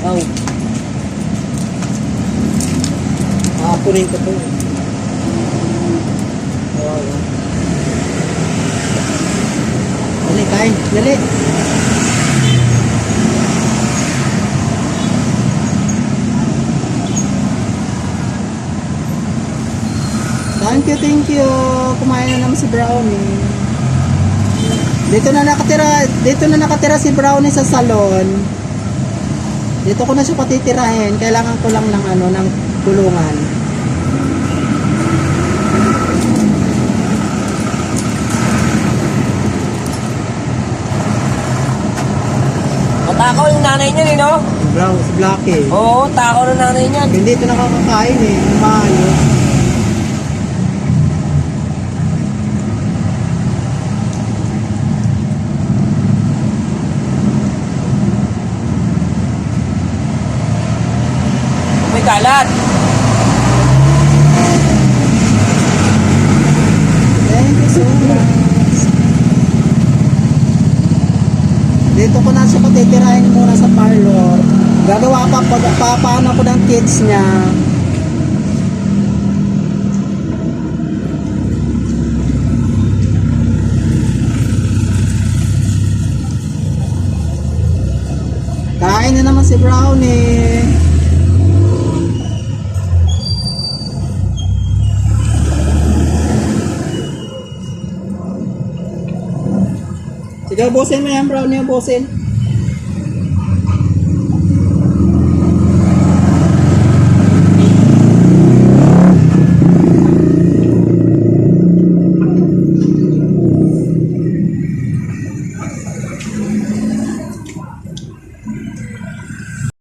Oh. Punin ko to. Dali, kain. Dali. Thank you. Kumain na naman si Brownie. Dito na nakatira si Brownie sa salon. Dito ko na siya patitirahin. Kailangan ko lang ng tulungan. Matakaw yung nanay niya, no? Si Blackie. Oo, takaw ng nanay niya. Hindi ito nakakakain eh. Maayos. May kalat. Thank you so much. Dito ko na siya patitirahin muna sa parlor. Gagawa paano ko ng kids niya. Kain na naman si Brownie. Sige, ubusin mo yan, Brownie, ubusin.